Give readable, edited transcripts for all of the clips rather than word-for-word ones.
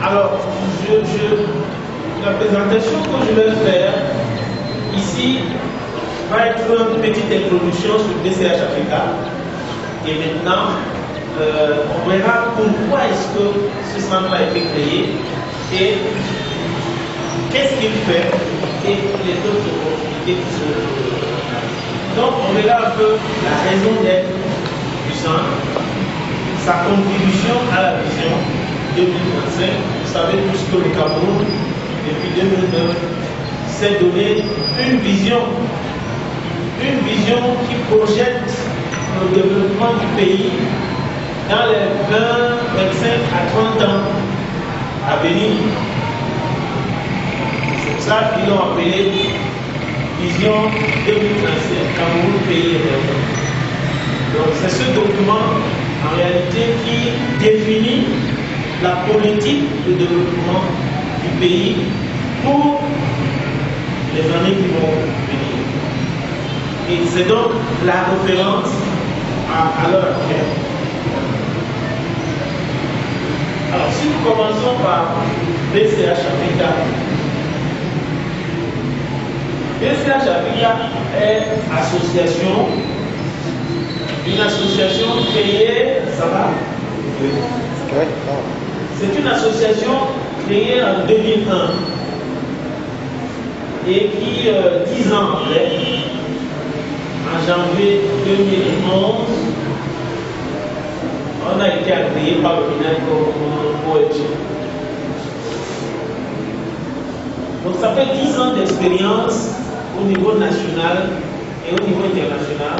Alors, la présentation que je vais faire ici va être une petite introduction sur BCH Africa. Et maintenant, on verra pourquoi est-ce que ce centre a été créé et qu'est-ce qu'il fait et les autres opportunités qui sont là. Donc, on verra un peu la raison d'être du centre, sa contribution à la vision 2025. Vous savez tous que le Cameroun, depuis 2009, s'est donné une vision qui projette le développement du pays dans les 20, 25 à 30 ans à venir. C'est pour ça qu'ils l'ont appelé Vision 2035, Cameroun, pays émergent. Donc c'est ce document en réalité qui définit la politique de développement du pays pour les années qui vont venir. Et c'est donc la référence à l'heure actuelle. Alors si nous commençons par BCH Africa, BCH Africa est une association créée, ça va? Oui. C'est une association créée en 2001 et qui, 10 ans après, en janvier 2011, on a été agréé par le ONG. Donc ça fait 10 ans d'expérience au niveau national et au niveau international.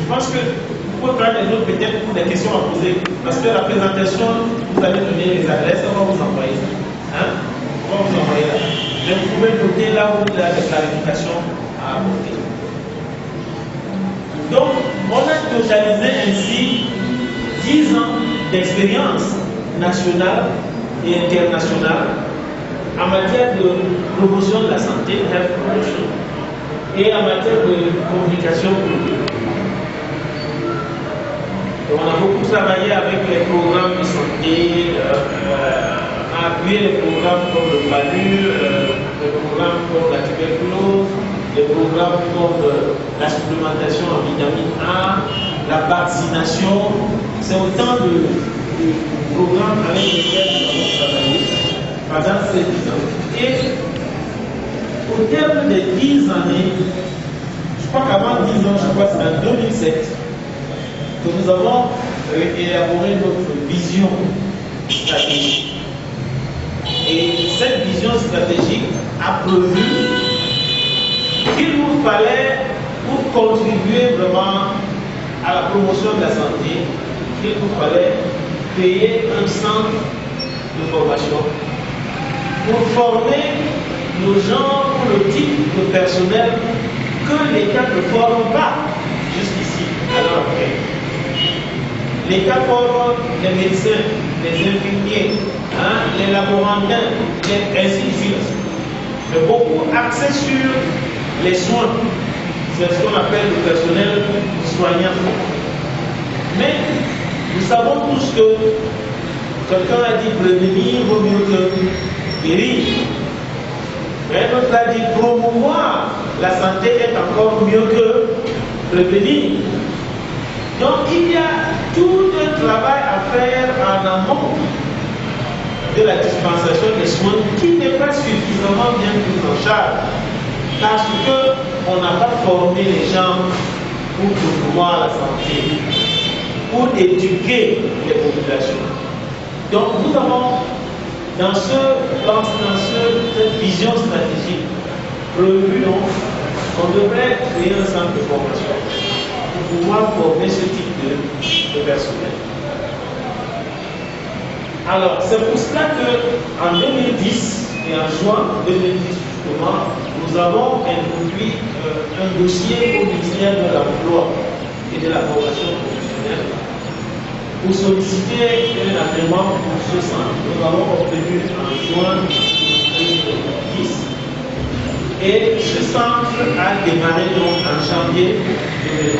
Je pense que vous pouvez prendre les notes peut-être pour des questions à poser, parce que la présentation, vous allez donner les adresses, on va vous envoyer ça. Hein? On va vous envoyer là. Mais vous pouvez noter là où il y a des clarifications à apporter. Donc, on a totalisé ainsi 10 ans d'expérience nationale et internationale en matière de promotion de la santé, health promotion, et en matière de communication publique. On a beaucoup travaillé avec les programmes de santé, on a appuyé les programmes comme le PALU, les programmes comme la tuberculose, les programmes comme la supplémentation en vitamine A, la vaccination. C'est autant de programmes avec lesquels nous avons travaillé pendant ces 10 ans. Et au terme des 10 années, je crois qu'avant 10 ans, je crois que c'est en 2007, que nous avons élaboré notre vision stratégique. Et cette vision stratégique a prévu qu'il nous fallait, pour contribuer vraiment à la promotion de la santé, qu'il nous fallait créer un centre de formation pour former nos gens pour le type de personnel que l'État ne forme pas jusqu'ici, à l'heure actuelle. L'État forme les médecins, les infirmiers, les laborantins, ainsi de suite. Mais beaucoup axé sur les soins. C'est ce qu'on appelle le personnel soignant. Mais nous savons tous que quelqu'un a dit prévenir vaut mieux que guérir. Mais d'autres a dit promouvoir la santé est encore mieux que prévenir. Donc il y a tout un travail à faire en amont de la dispensation des soins qui n'est pas suffisamment bien pris en charge parce qu'on n'a pas formé les gens pour promouvoir la santé, pour éduquer les populations. Donc nous avons dans cette vision stratégique prévu qu'on devrait créer un centre de formation pour pouvoir former ce type de personnel. Alors, c'est pour cela qu'en 2010 et en juin 2010, justement, nous avons introduit un dossier au ministère de l'Emploi et de la formation professionnelle pour solliciter un agrément pour ce centre. Nous avons obtenu en juin 2010 et ce centre a démarré donc en janvier 2011.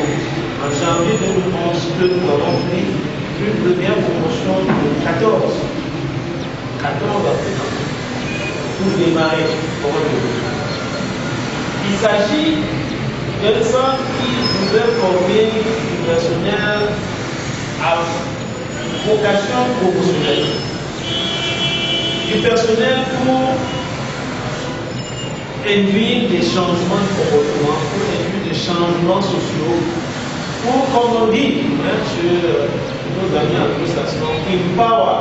En janvier 2011, que nous avons pris une première promotion de 14 pour démarrer. Il s'agit d'un centre qui voudrait former du personnel à vocation professionnelle, du personnel pour induire des changements de comportement, pour induire des changements sociaux, pour, comme on dit chez nos amis anglo-saxons, empower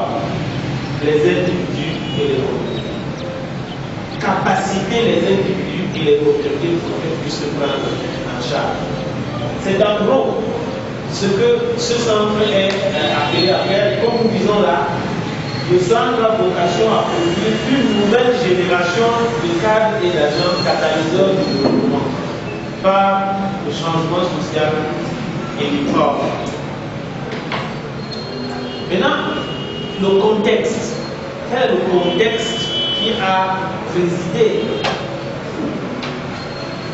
les individus et les groupes, capaciter les individus et les communautés pour qu'ils puissent se prendre en charge. C'est en gros ce que ce centre est appelé à faire. Comme nous disons là, le centre a vocation à produire une nouvelle génération de cadres et d'agents catalyseurs du développement par le changement social et l'effort. Maintenant, le contexte. Quel est le contexte qui a présidé?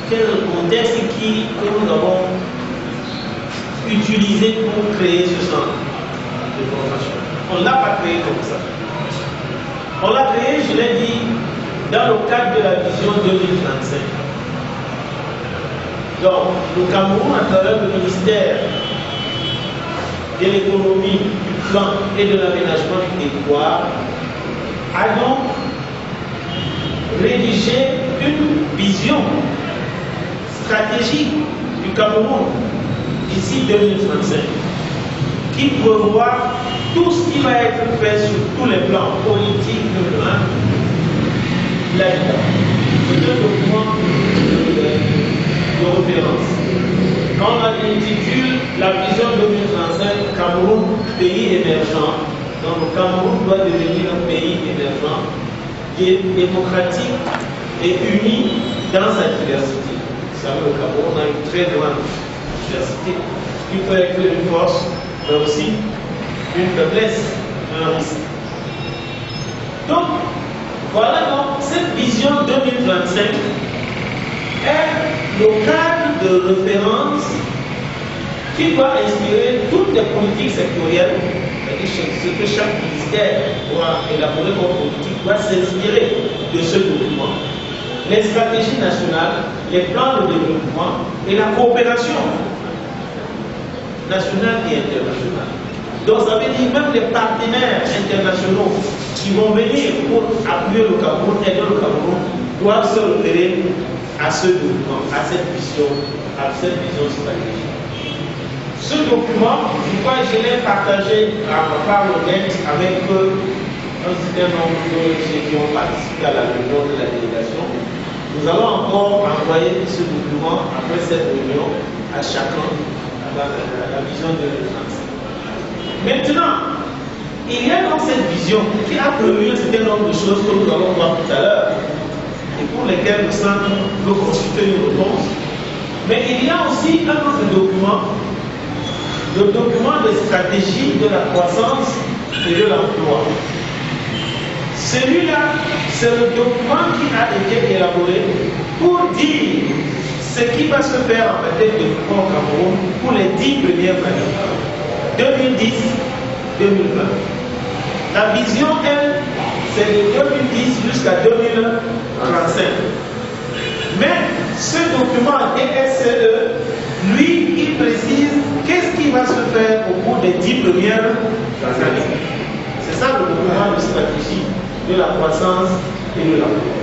Quel est le contexte que nous avons utilisé pour créer ce centre de formation? On ne l'a pas créé comme ça. On l'a créé, je l'ai dit, dans le cadre de la vision 2035. Donc, le Cameroun, à travers le ministère de l'économie, du plan et de l'aménagement du territoire, a donc rédigé une vision stratégique du Cameroun d'ici 2035 qui prévoit tout ce qui va être fait sur tous les plans politiques, humains, l'État. C'est un document de référence. Quand on intitule la vision 2035 Cameroun, pays émergent, donc le Cameroun doit devenir un pays émergent, démocratique et uni dans sa diversité. Vous savez, le Cameroun a une très grande diversité, qui peut être une force, mais aussi une faiblesse, un risque. Donc, voilà donc cette vision 2025 est le cadre de référence qui doit inspirer toutes les politiques sectorielles. C'est-à-dire ce que chaque ministère doit élaborer comme politique doit s'inspirer de ce document. Les stratégies nationales, les plans de développement et la coopération nationale et internationale. Donc ça veut dire même les partenaires internationaux qui vont venir pour appuyer le Cameroun, aider le Cameroun, doivent se référer à ce document, à cette vision stratégique. Ce document, je l'ai partagé par le net avec un certain nombre de ceux qui ont participé à la réunion de la délégation. Nous allons encore envoyer ce document après cette réunion à chacun, à la vision de l'urgence. Maintenant, il y a donc cette vision qui a prévu un certain nombre de choses que nous allons voir tout à l'heure et pour lesquelles le centre veut constituer une réponse. Mais il y a aussi un autre document, le document de stratégie de la croissance et de l'emploi. Celui-là, c'est le document qui a été élaboré pour dire ce qui va se faire en matière de développement au Cameroun pour les 10 premières années, 2010-2020. La vision, elle, c'est de 2010 jusqu'à 2035. Mais ce document DSCE, lui, il précise qu'est-ce qui va se faire au cours des 10 premières années. C'est ça le document de stratégie de la croissance et de l'emploi.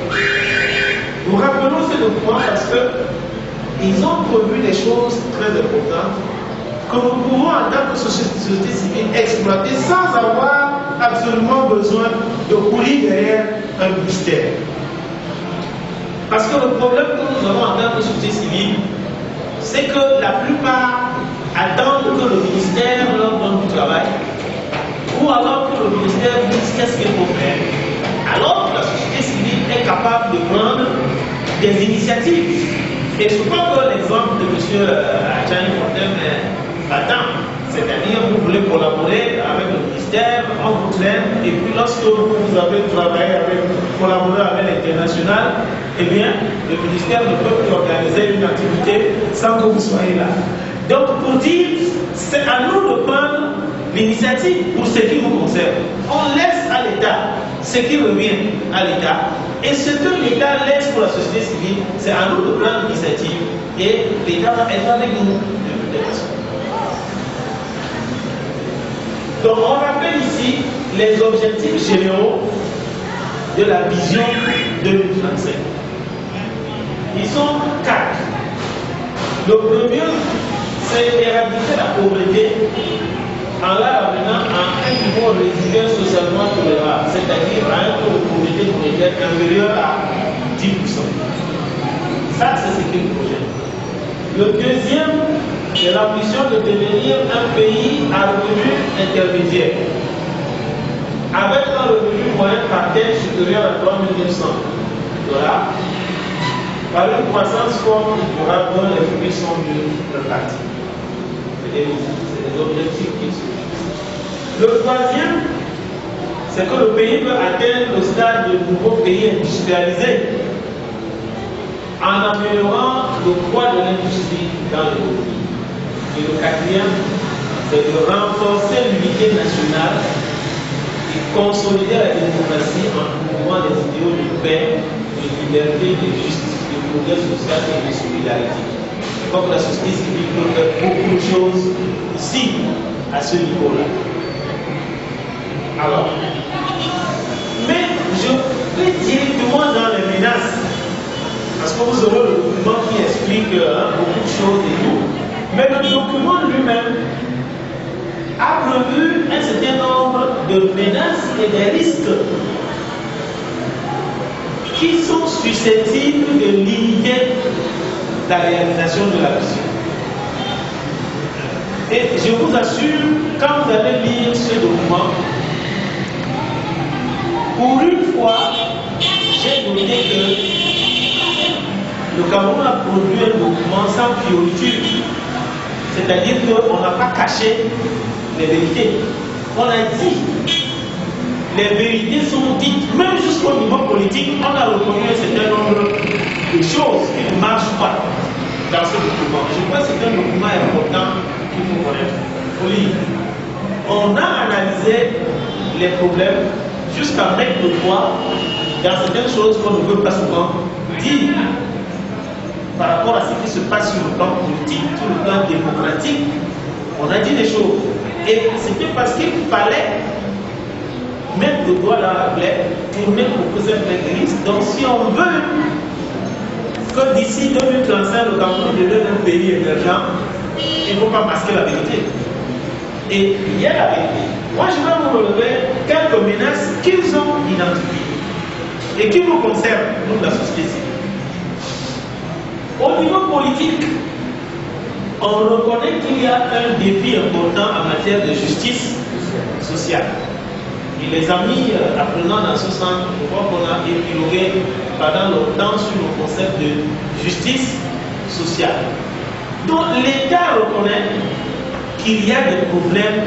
Nous rappelons ce document parce qu'ils ont prévu des choses très importantes que nous pouvons, en tant que société civile, exploiter sans avoir absolument besoin de courir derrière un ministère. Parce que le problème que nous avons en tant que société civile, c'est que la plupart attendent que le ministère leur donne du travail, ou alors que le ministère dise qu'est-ce qu'il faut faire. Alors que la société civile est capable de prendre des initiatives. Et je crois que l'exemple de M. Adjani Fontaine est patent. C'est-à-dire, vous voulez collaborer avec le ministère, on vous traîne, et puis lorsque vous avez travaillé collaboré avec l'international, eh bien, le ministère ne peut plus organiser une activité sans que vous soyez là. Donc, pour dire, c'est à nous de prendre l'initiative pour ce qui nous concerne. On laisse à l'État ce qui revient à l'État. Et ce que l'État laisse pour la société civile, c'est à nous de prendre l'initiative et l'État va être avec nous de toute façon. Donc on rappelle ici les objectifs généraux de la vision 2035. Ils sont 4. Le premier, c'est éradiquer la pauvreté en la ramenant à un niveau résiduel socialement tolérable, c'est-à-dire à un taux de pauvreté monétaire inférieur à 10%. Ça, c'est ce qu'il projette. Le deuxième, c'est l'ambition de devenir un pays à revenu intermédiaire, avec un revenu moyen par tête supérieur à 3 900 $, par une croissance forte et durable dont les fruits sont mieux répartis. C'est des objectifs qui se fixent. Le troisième, c'est que le pays peut atteindre le stade de nouveau pays industrialisé en améliorant le poids de l'industrie dans l'économie. Et le quatrième, c'est de renforcer l'unité nationale et consolider la démocratie en promouvant des idéaux de paix, de liberté, de justice, de progrès social et de solidarité. Je crois que la société civile peut faire beaucoup de choses ici, à ce niveau-là. Alors, mais je vais directement dans les menaces, parce que vous aurez le document qui explique beaucoup de choses et tout. Mais le document lui-même a prévu un certain nombre de menaces et des risques qui sont susceptibles de limiter la réalisation de la vision. Et je vous assure, quand vous allez lire ce document, pour une fois, j'ai noté que le Cameroun a produit un document sans fioriture, c'est-à-dire qu'on n'a pas caché les vérités. On a dit, les vérités sont dites, même jusqu'au niveau politique, on a reconnu un certain nombre de choses qui ne marchent pas dans ce document. Je crois que c'est un document important qu'il faut connaître, il faut lire. On a analysé les problèmes jusqu'à mettre le doigt dans certaines choses qu'on ne veut pas souvent dire par rapport à ce qui se passe sur le plan politique, sur le plan démocratique. On a dit des choses. Et c'était parce qu'il fallait mettre le doigt dans la plaie pour mettre au présent des risques. Donc si on veut que d'ici 2035, le Cameroun devienne un pays émergent, il ne faut pas masquer la vérité. Et il y a la vérité. Moi, je vais vous relever quelques menaces qu'ils ont identifiées et qui nous concernent, nous, la société civile. Au niveau politique, on reconnaît qu'il y a un défi important en matière de justice sociale. Et les amis apprenants dans ce sens, je crois qu'on a épilogué pendant longtemps sur le concept de justice sociale. Donc l'État reconnaît qu'il y a des problèmes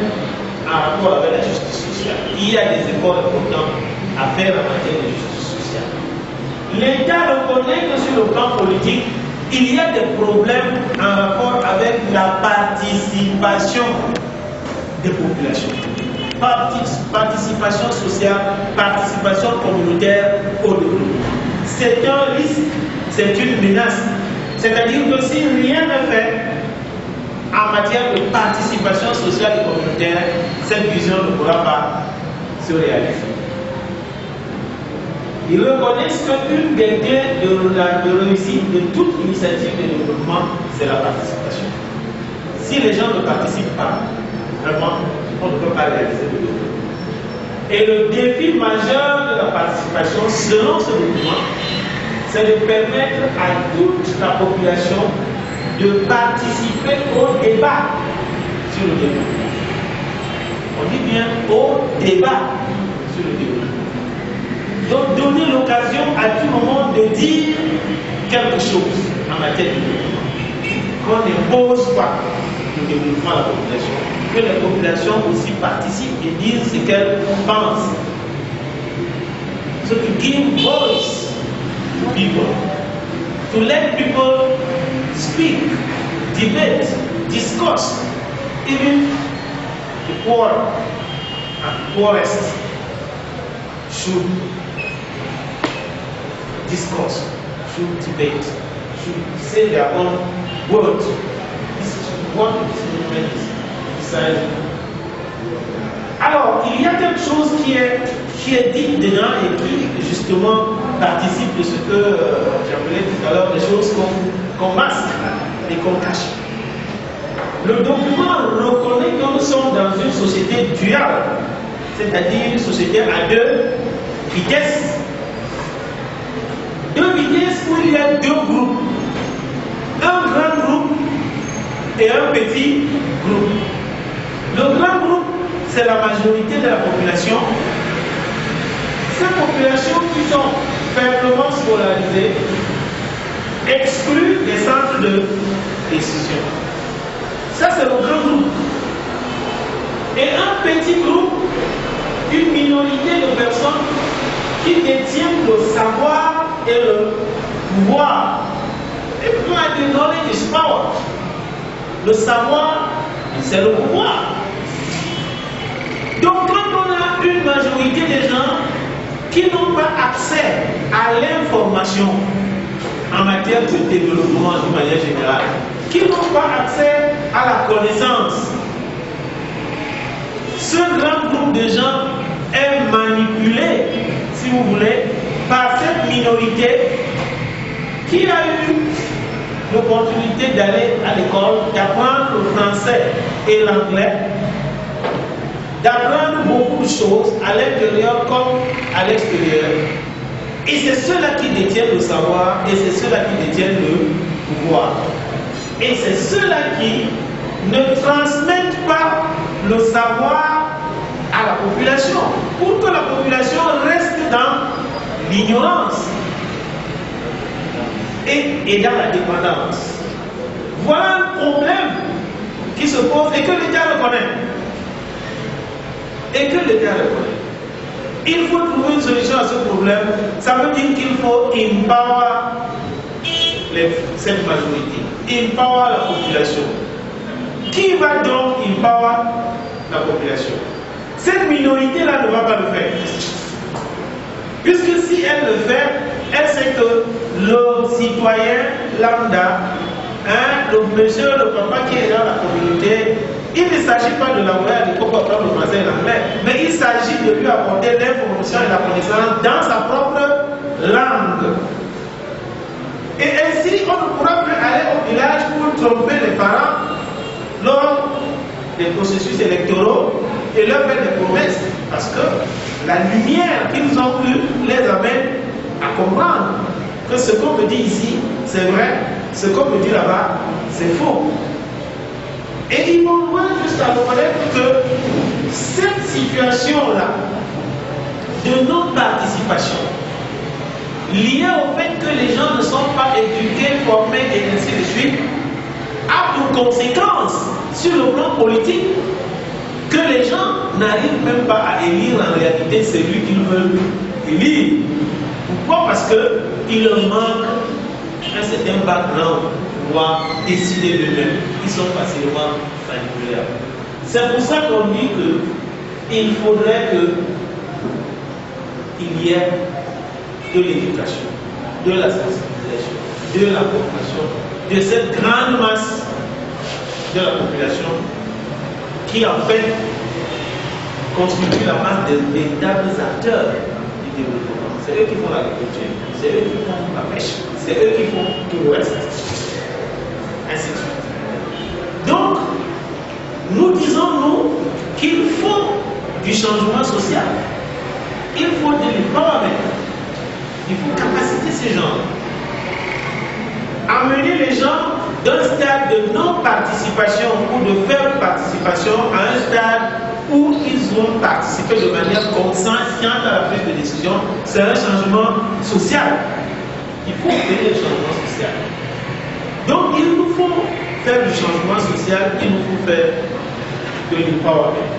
en rapport avec la justice sociale. Il y a des efforts importants à faire en matière de justice sociale. L'État reconnaît que sur le plan politique, il y a des problèmes en rapport avec la participation des populations. Participation sociale, participation communautaire au développement. C'est un risque, c'est une menace. C'est-à-dire que si rien n'est fait en matière de participation sociale et communautaire, cette vision ne pourra pas se réaliser. Ils reconnaissent qu'une des clés de réussite de toute initiative de développement, c'est la participation. Si les gens ne participent pas, vraiment, on ne peut pas réaliser le développement. Et le défi majeur de la participation, selon ce document, c'est de permettre à toute la population de participer au débat sur le développement. On dit bien au débat sur le développement. Donc donner l'occasion à tout moment de dire quelque chose en matière de développement. Qu'on n'impose pas le développement à la population, que la population aussi participe et dise ce qu'elle pense. So to give voice to people, to let people speak, debate, discuss, even the poor and poorest. should discuss, should debate, should say their own words. This is what this movement is deciding. Alors, il y a quelque chose qui est dit dedans et qui justement participe de ce que j'appelais tout à l'heure des choses qu'on masque et qu'on cache. Le document reconnaît que nous sommes dans une société duale, c'est-à-dire une société à deux vitesses. Deux vitesses où il y a deux groupes. Un grand groupe et un petit groupe. Le grand groupe, c'est la majorité de la population. Ces populations qui sont faiblement scolarisées exclues des centres de décision. Ça, c'est le grand groupe. Et un petit groupe, une minorité de personnes qui détiennent le savoir et le pouvoir. Et puis, on dit knowledge is power. Le savoir, c'est le pouvoir. Donc, quand on a une majorité des gens qui n'ont pas accès à l'information en matière de développement d'une manière générale, qui n'ont pas accès à la connaissance, ce grand groupe de gens est manipulé, si vous voulez, par cette minorité qui a eu l'opportunité d'aller à l'école, d'apprendre le français et l'anglais, d'apprendre beaucoup de choses à l'intérieur comme à l'extérieur. Et c'est ceux-là qui détiennent le savoir et c'est ceux-là qui détiennent le pouvoir. Et c'est ceux-là qui ne transmettent pas le savoir à la population pour que la population reste dans l'ignorance et dans la dépendance. Voilà un problème qui se pose et que l'État reconnaît. Il faut trouver une solution à ce problème. Ça veut dire qu'il faut empower cette majorité, empower la population. Qui va donc empower la population? Cette minorité-là ne va pas le faire. Puisque si elle le fait, elle sait que le citoyen lambda, le monsieur, le papa qui est dans la communauté, il ne s'agit pas de l'envoyer à l'école pour apprendre le français et l'anglais, mais il s'agit de lui apporter l'information et la connaissance dans sa propre langue. Et ainsi, on ne pourra plus aller au village pour tromper les parents lors des processus électoraux et leur faire des promesses, parce que la lumière qu'ils ont eue les amène à comprendre que ce qu'on me dit ici, c'est vrai, ce qu'on me dit là-bas, c'est faux. Et ils vont loin jusqu'à reconnaître que cette situation-là de non-participation, liée au fait que les gens ne sont pas éduqués, formés et ainsi de suite, a pour conséquence sur le plan politique que les gens n'arrivent même pas à élire en réalité celui qu'ils veulent élire. Pourquoi? Parce qu'il leur manque un certain background pour pouvoir décider d'eux-mêmes. Ils sont facilement manipulables. C'est pour ça qu'on dit qu'il faudrait qu'il y ait de l'éducation, de la sensibilisation, de la formation, de cette grande masse de la population qui en fait constitue la masse des véritables acteurs du développement. C'est eux qui font l'agriculture, c'est eux qui font la pêche, c'est eux qui font tout le reste, ainsi de suite. Donc, nous disons, nous, qu'il faut du changement social, il faut de l'empowerment, il faut capaciter ces gens, amener les gens d'un stade de non-participation ou de faible participation à un stade où ils ont participé de manière consciente à la prise de décision. C'est un changement social. Il faut faire le changement social. Donc il nous faut faire du changement social, il nous faut faire de l'empowerment.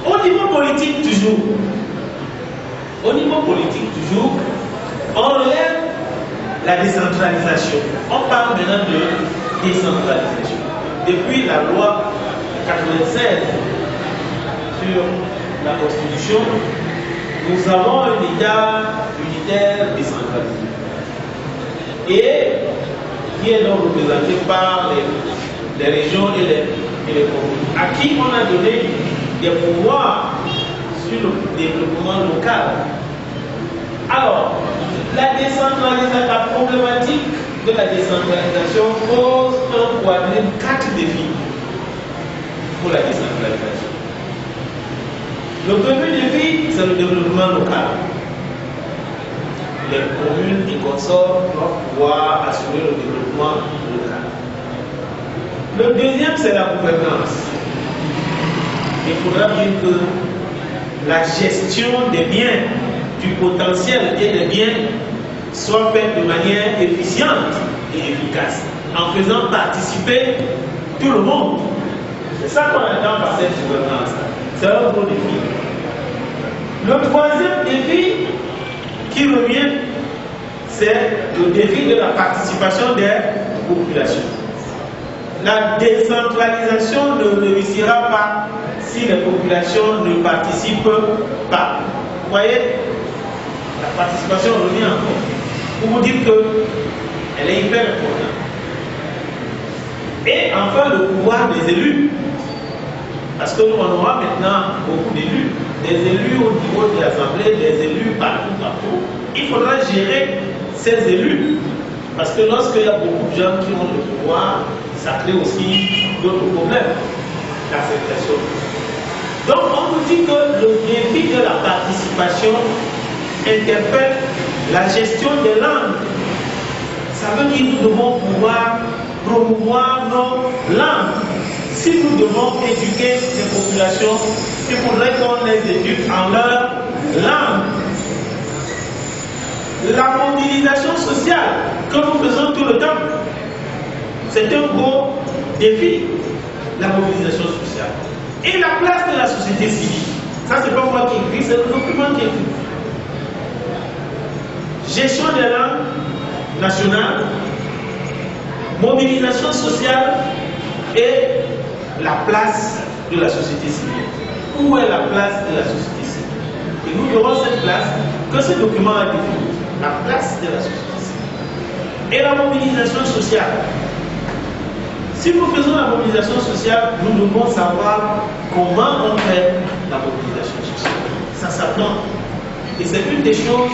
Au niveau politique toujours, on relève la décentralisation. On parle maintenant de décentralisation. Depuis la loi 96 sur la Constitution, nous avons un État unitaire décentralisé et qui est donc représenté par les régions et les communes, à qui on a donné des pouvoirs sur le développement local. Alors, la problématique de la décentralisation pose un quadrille, 4 défis pour la décentralisation. Le premier défi, c'est le développement local. Les communes et consorts doivent pouvoir assurer le développement local. Le deuxième, c'est la gouvernance. Il faudra bien que la gestion des biens, du potentiel et des biens soit faite de manière efficiente et efficace, en faisant participer tout le monde. C'est ça qu'on entend par cette gouvernance. C'est un gros défi. Le troisième défi qui revient, c'est le défi de la participation des populations. La décentralisation ne réussira pas si les populations ne participent pas. Vous voyez, la participation revient encore. Pour vous dire qu'elle est hyper importante. Et enfin, le pouvoir des élus. Parce que nous, on aura maintenant beaucoup d'élus. Des élus au niveau de l'Assemblée, des élus partout. Il faudra gérer ces élus. Parce que lorsqu'il y a beaucoup de gens qui ont le pouvoir, ça crée aussi d'autres problèmes d'affectation. Donc, on nous dit que le défi de la participation interpelle la gestion des langues. Ça veut dire que nous devons pouvoir promouvoir nos langues. Si nous devons éduquer les populations, il faudrait qu'on les éduque en leur langue. La mobilisation sociale que nous faisons tout le temps, c'est un gros défi, la mobilisation sociale. Et la place de la société civile, ça c'est pas moi qui écris, c'est le document qui écrit. Gestion des langues nationales, mobilisation sociale et la place de la société civile. Où est la place de la société civile? Et nous aurons cette place que ce document a défini. La place de la société civile. Et la mobilisation sociale. Si nous faisons la mobilisation sociale, nous devons savoir comment on fait la mobilisation sociale. Ça s'apprend. Et c'est une des choses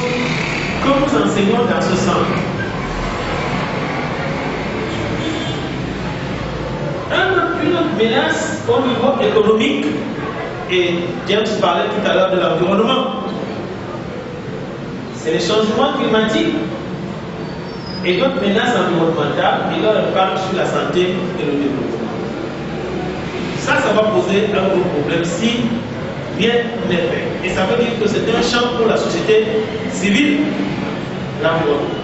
que nous enseignons dans ce sens. Une autre menace au niveau économique, et James parlait tout à l'heure de l'environnement, c'est les changements climatiques et d'autres menaces environnementales, et là on parle sur la santé et le développement. Ça va poser un gros problème si rien n'est fait. Et ça veut dire que c'est un champ pour la société civile, l'environnement.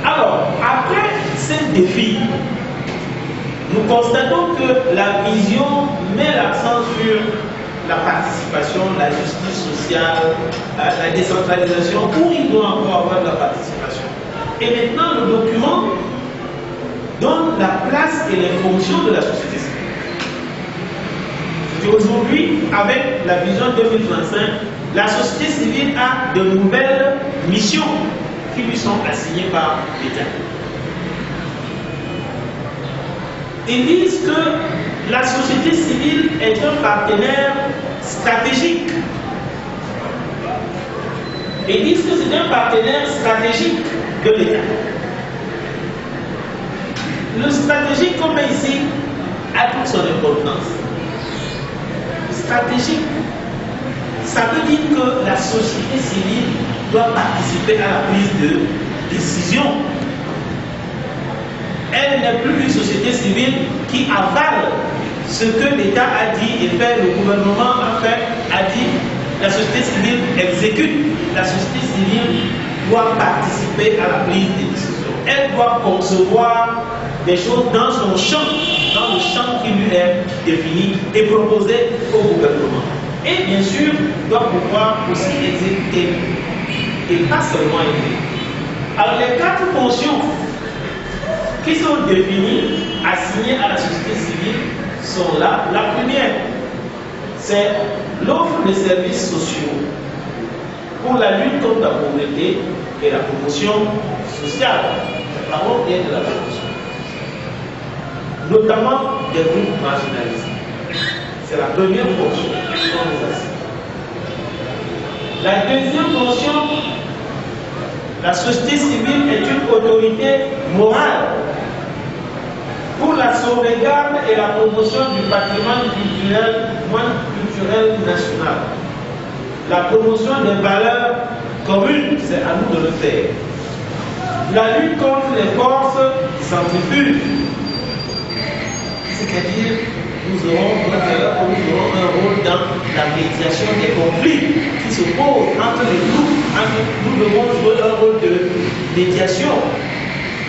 Alors, après ces défis, nous constatons que la vision met l'accent sur la participation, la justice sociale, la décentralisation, où il doit encore avoir de la participation. Et maintenant, le document donne la place et les fonctions de la société civile. Et aujourd'hui, avec la vision 2025, la société civile a de nouvelles missions qui lui sont assignées par l'État. Ils disent que la société civile est un partenaire stratégique. Ils disent que c'est un partenaire stratégique de l'État. Le stratégique, comme ici, a toute son importance. Stratégique, ça veut dire que la société civile doit participer à la prise de décision. Elle n'est plus une société civile qui avale ce que l'État a dit et fait, le gouvernement a fait, a dit, la société civile exécute. La société civile doit participer à la prise des décisions. Elle doit concevoir des choses dans son champ, dans le champ qui lui est défini et proposer au gouvernement. Et bien sûr, doit pouvoir aussi exécuter et pas seulement exécuter. Alors les 4 fonctions qui sont définies, assignées à la société civile sont là. La première, c'est l'offre de services sociaux pour la lutte contre la pauvreté et la promotion sociale. Parlons bien de la promotion, notamment des groupes marginalisés. C'est la première fonction qu'on nous assigne. La deuxième fonction, la société civile est une autorité morale pour la sauvegarde et la promotion du patrimoine culturel national. La promotion des valeurs communes, c'est à nous de le faire. La lutte contre les forces centrifuges, c'est-à-dire nous aurons un rôle dans la médiation des conflits qui se posent entre les groupes. Nous devons jouer un rôle de médiation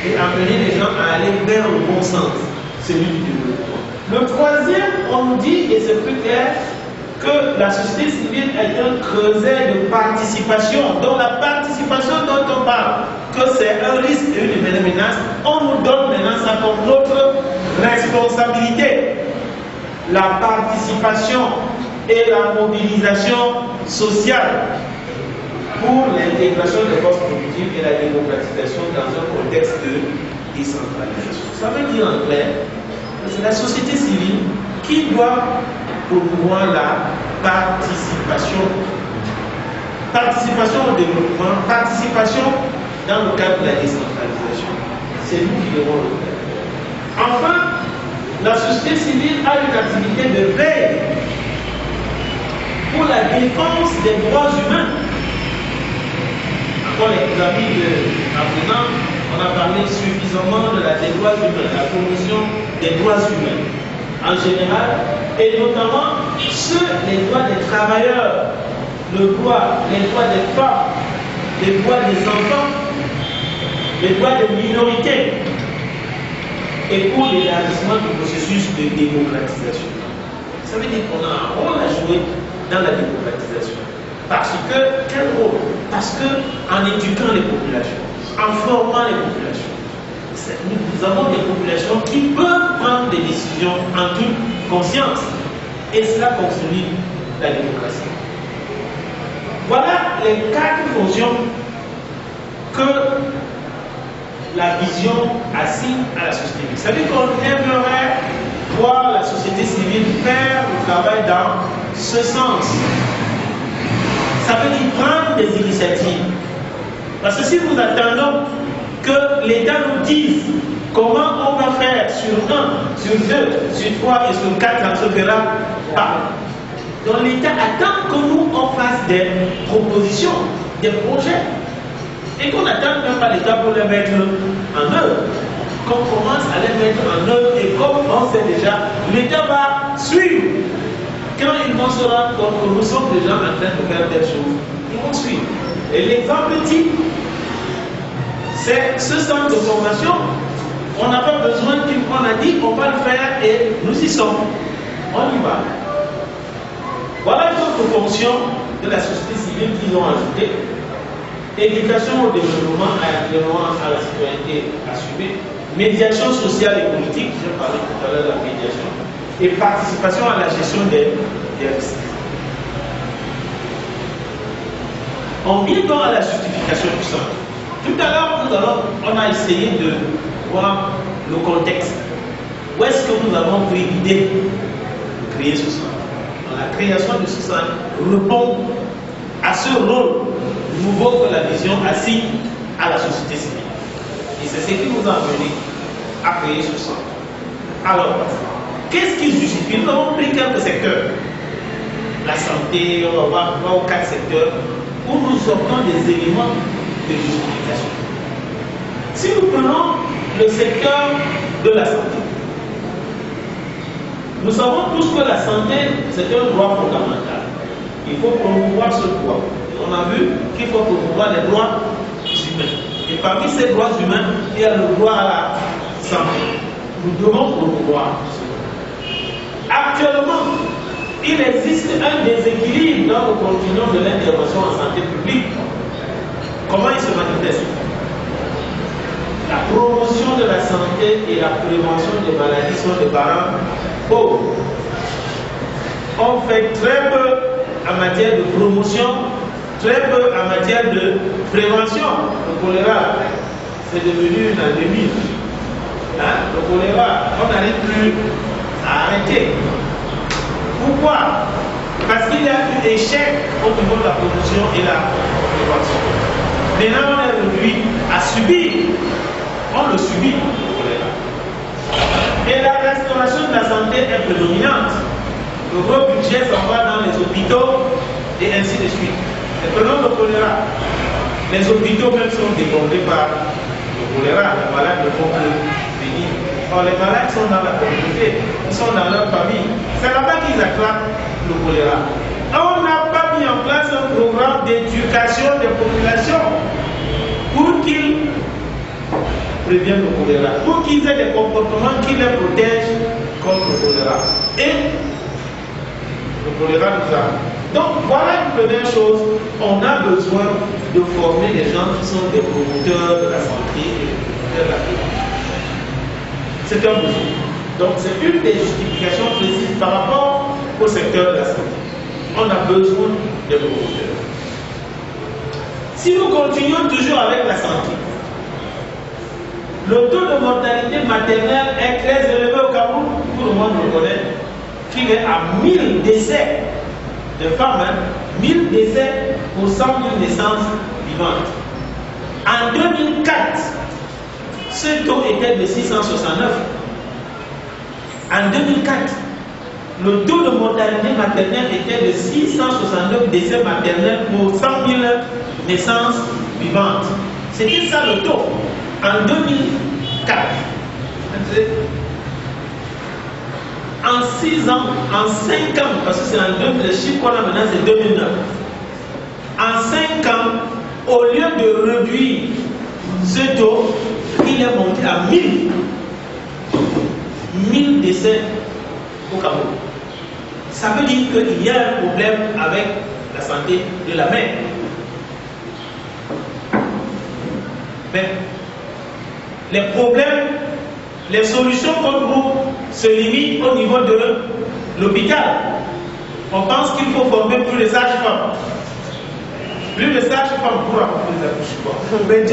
et amener les gens à aller vers le bon sens, celui du développement. Le troisième, on nous dit, et c'est plus clair, que la société civile est un creuset de participation. Donc la participation dont on parle, que c'est un risque et une menace, on nous donne maintenant ça comme notre responsabilité. La participation et la mobilisation sociale pour l'intégration des forces productives et la démocratisation dans un contexte de décentralisation. Ça veut dire en clair que c'est la société civile qui doit promouvoir la participation. Participation au développement, participation dans le cadre de la décentralisation. C'est nous qui devons le faire. Enfin, la société civile a une activité de veille pour la défense des droits humains. Encore les amis à présent, on a parlé suffisamment des droits humains, la promotion des droits humains en général, et notamment les droits des travailleurs, les droits des femmes, les droits des enfants, les droits des minorités, et pour l'élargissement du processus de démocratisation. Ça veut dire qu'on a un rôle à jouer dans la démocratisation. Parce que, quel rôle? Parce que en éduquant les populations, en formant les populations, nous avons des populations qui peuvent prendre des décisions en toute conscience. Et cela consolide la démocratie. Voilà les 4 fonctions que la vision assigne à la société civile. Ça veut dire qu'on aimerait voir la société civile faire le travail dans ce sens. Ça veut dire prendre des initiatives. Parce que si nous attendons que l'État nous dise comment on va faire sur 1, sur 2, sur 3 et sur 4, ça ne se fera pas. Donc l'État attend que nous on fasse des propositions, des projets. Et qu'on n'attende même pas l'État pour les mettre en œuvre. Qu'on commence à les mettre en œuvre et comme on sait déjà, l'État va suivre. Quand ils vont se rendre compte que nous sommes déjà en train de faire telle chose, ils vont suivre. Et l'exemple type, c'est ce centre de formation. On n'a pas besoin qu'on a dit on va le faire et nous y sommes. On y va. Voilà d'autres fonctions de la société civile qu'ils ont ajoutées. Éducation au développement, à la citoyenneté assumée, médiation sociale et politique, j'ai parlé tout à l'heure de la médiation, et participation à la gestion des risques. On vient donc à la justification du centre. Tout à l'heure, on a essayé de voir le contexte. Où est-ce que nous avons pris l'idée de créer ce centre? La création de ce centre répond à ce rôle nouveau que la vision assigne à la société civile. Et c'est ce qui nous a amené à créer ce centre. Alors, qu'est-ce qui justifie? Nous avons pris quelques secteurs. La santé, on va voir 3 ou 4 secteurs où nous sortons des éléments de justification. Si nous prenons le secteur de la santé, nous savons tous que la santé, c'est un droit fondamental. Il faut promouvoir ce droit. On a vu qu'il faut promouvoir les droits humains. Et parmi ces droits humains, il y a le droit à la santé. Nous devons promouvoir cela. Actuellement, il existe un déséquilibre dans le continuum de l'intervention en santé publique. Comment il se manifeste? La promotion de la santé et la prévention des maladies sont des parents pauvres. on fait très peu en matière de promotion, très peu en matière de prévention. Le choléra, c'est devenu une endémie. Hein? Le choléra, on n'arrive plus à arrêter. Pourquoi? Parce qu'il y a eu échec au niveau de la promotion et la prévention. Maintenant, on est réduit à subir. On le subit, le choléra. Et la restauration de la santé est prédominante. Le gros budget s'en va dans les hôpitaux et ainsi de suite. Et prenons le choléra. Les hôpitaux même sont débordés par le choléra. Les malades ne font plus venir. Or, les malades sont dans la communauté, ils sont dans leur famille. C'est là-bas qu'ils attrapent le choléra. On n'a pas mis en place un programme d'éducation des populations pour qu'ils préviennent le choléra, pour qu'ils aient des comportements qui les protègent contre le choléra. Et le choléra nous a. Donc voilà une première chose, on a besoin de former des gens qui sont des promoteurs de la santé et des promoteurs de la prévention. C'est un besoin. Donc c'est une des justifications précises par rapport au secteur de la santé. On a besoin de promoteurs. Si nous continuons toujours avec la santé, le taux de mortalité maternelle est très élevé au Cameroun. Tout le monde reconnaît qu'il est à 1000 décès de femmes, 1000 décès pour 100 000 naissances vivantes. En 2004, ce taux était de 669. En 2004, le taux de mortalité maternelle était de 669 décès maternels pour 100 000 naissances vivantes. C'était ça le taux. En 2004, en 6 ans, en 5 ans, parce que c'est en 2000, le chiffre qu'on a maintenant c'est 2009. En 5 ans, au lieu de réduire ce taux, il est monté à 1000 décès au Cameroun. Ça veut dire qu'il y a un problème avec la santé de la mère. Mais les problèmes, les solutions qu'on trouve se limitent au niveau de l'hôpital. On pense qu'il faut former plus de sages-femmes. Plus de sages-femmes pour accomplir les accouchements. Mais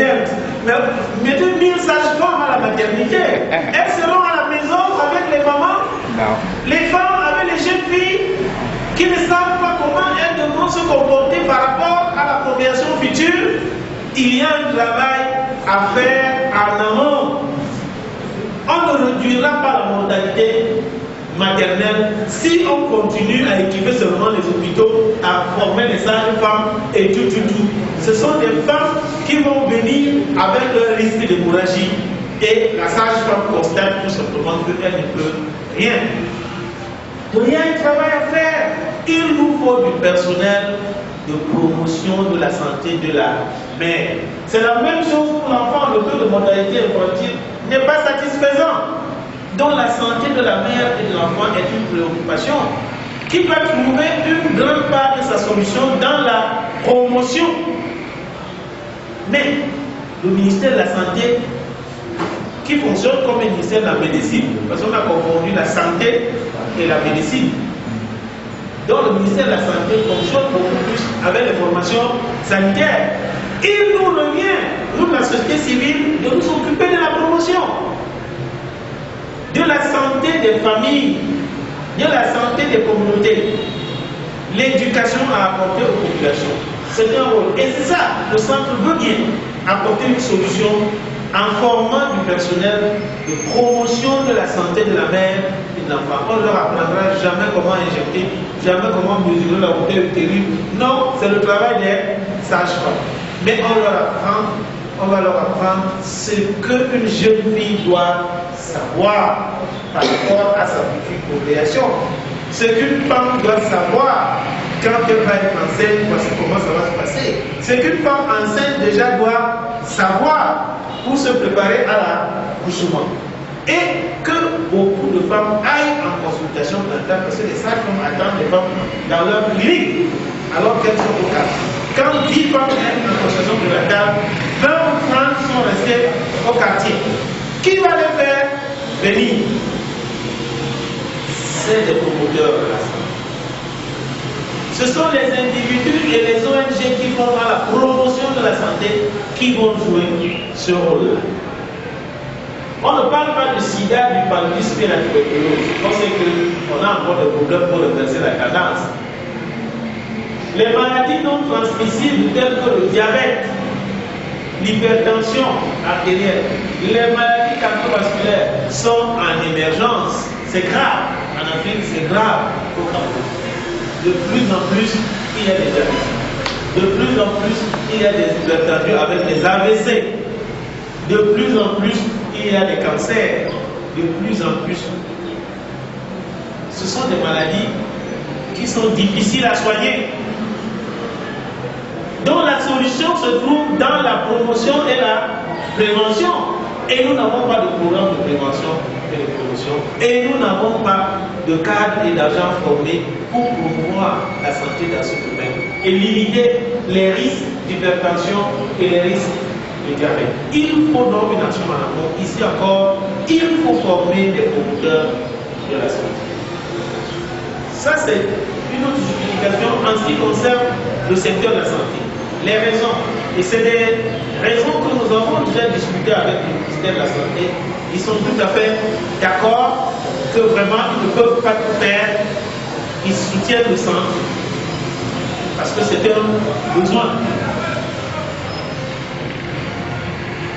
mettez 1000 sages-femmes à la maternité. Elles seront à la maison avec les mamans. Non. Les femmes avec les jeunes filles qui ne savent pas comment elles devront se comporter par rapport à la procréation future. Il y a un travail à faire en amont. On ne réduira pas la mortalité maternelle si on continue à équiper seulement les hôpitaux, à former les sages-femmes et tout. Ce sont des femmes qui vont venir avec leur risque d'hémorragie et la sage-femme constate tout simplement qu'elle ne peut rien. Donc il y a un travail à faire. Il nous faut du personnel de promotion de la santé de la mère. C'est la même chose pour l'enfant. Le taux de mortalité infantile n'est pas satisfaisant. Donc la santé de la mère et de l'enfant est une préoccupation qui peut trouver une grande part de sa solution dans la promotion. Mais le ministère de la Santé, qui fonctionne comme le ministère de la Médecine, parce qu'on a confondu la santé et la médecine. Donc le ministère de la Santé fonctionne beaucoup plus avec les formations sanitaires. Il nous revient, nous la société civile, de nous occuper de la promotion, de la santé des familles, de la santé des communautés, l'éducation à apporter aux populations. C'est un rôle. Et c'est ça, le centre veut bien apporter une solution en formant du personnel de promotion de la santé de la mère et de l'enfant. On ne leur apprendra jamais comment injecter, jamais comment mesurer la hauteur utérine. Non, c'est le travail des sages-femmes. Mais on va leur apprendre ce qu'une jeune fille doit savoir par rapport à sa future procréation. Ce qu'une femme doit savoir quand elle va être enceinte, voici comment ça va se passer. Ce qu'une femme enceinte déjà doit savoir pour se préparer à l'accouchement. Et que beaucoup de femmes aillent en consultation prénatale parce que les sages-femmes attendent les femmes dans leur clinique alors qu'elles sont au cas. Quand 10 femmes aillent en consultation prénatale, 20 ou 30 sont restées au quartier. Qui va les faire venir? C'est des promoteurs de la santé. ce sont les individus et les ONG qui font dans la promotion de la santé qui vont jouer ce rôle-là. On ne parle pas du sida, du paludisme et de la tuberculose. On sait qu'on a encore des problèmes pour reverser la cadence. Les maladies non transmissibles telles que le diabète, l'hypertension artérielle, les maladies cardiovasculaires sont en émergence. C'est grave. En Afrique, c'est grave au Cameroun. De plus en plus, il y a des diabétiques. De plus en plus, il y a des hypertendus avec des AVC. De plus en plus, il y a des cancers. De plus en plus. Ce sont des maladies qui sont difficiles à soigner. Donc la solution se trouve dans la promotion et la prévention. Et nous n'avons pas de programme de prévention et de promotion. Et nous n'avons pas de cadre et d'argent formés pour promouvoir la santé dans ce domaine et limiter les risques d'hypertension et les risques de diabète. Il faut donc une action en amont. Ici encore, il faut former des promoteurs de la santé. Ça, c'est une autre justification en ce qui concerne le secteur de la santé. Les raisons, et c'est des raisons que nous avons déjà discutées avec le ministère de la Santé. Ils sont tout à fait d'accord que vraiment ils ne peuvent pas tout faire. Ils soutiennent le centre parce que c'est un besoin.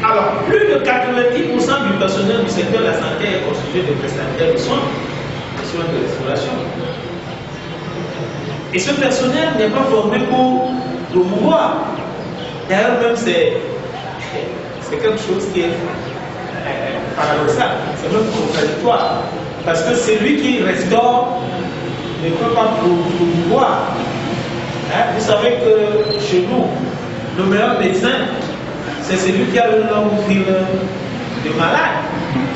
Alors, plus de 90% du personnel du secteur de la santé est constitué de prestataires de soins de restauration. Et ce personnel n'est pas formé pour promouvoir. D'ailleurs, même c'est quelque chose qui est paradoxal, c'est même contradictoire. Parce que celui qui restaure ne peut pas promouvoir. Hein? Vous savez que chez nous, le meilleur médecin, c'est celui qui a le long fil de malade,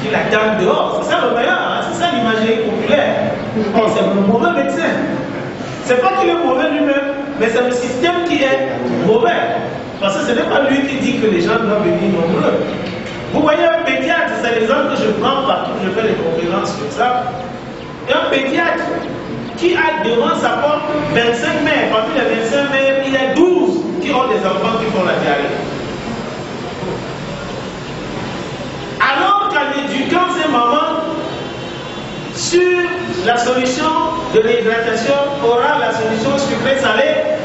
qui l'attend dehors. C'est ça le meilleur, hein? C'est ça l'imagerie populaire. Bon, c'est le mauvais médecin. C'est pas qu'il est mauvais lui-même, mais c'est le système qui est mauvais. Parce que ce n'est pas lui qui dit que les gens doivent venir nombreux. Vous voyez un pédiatre, c'est l'exemple que je prends partout, je fais des conférences sur ça. Un pédiatre qui a devant sa porte 25 mères, parmi les 25 mères, il y a 12 qui ont des enfants qui font la diarrhée. Alors qu'en éduquant ces mamans sur la solution de l'hydratation orale, la solution sucrée-salée,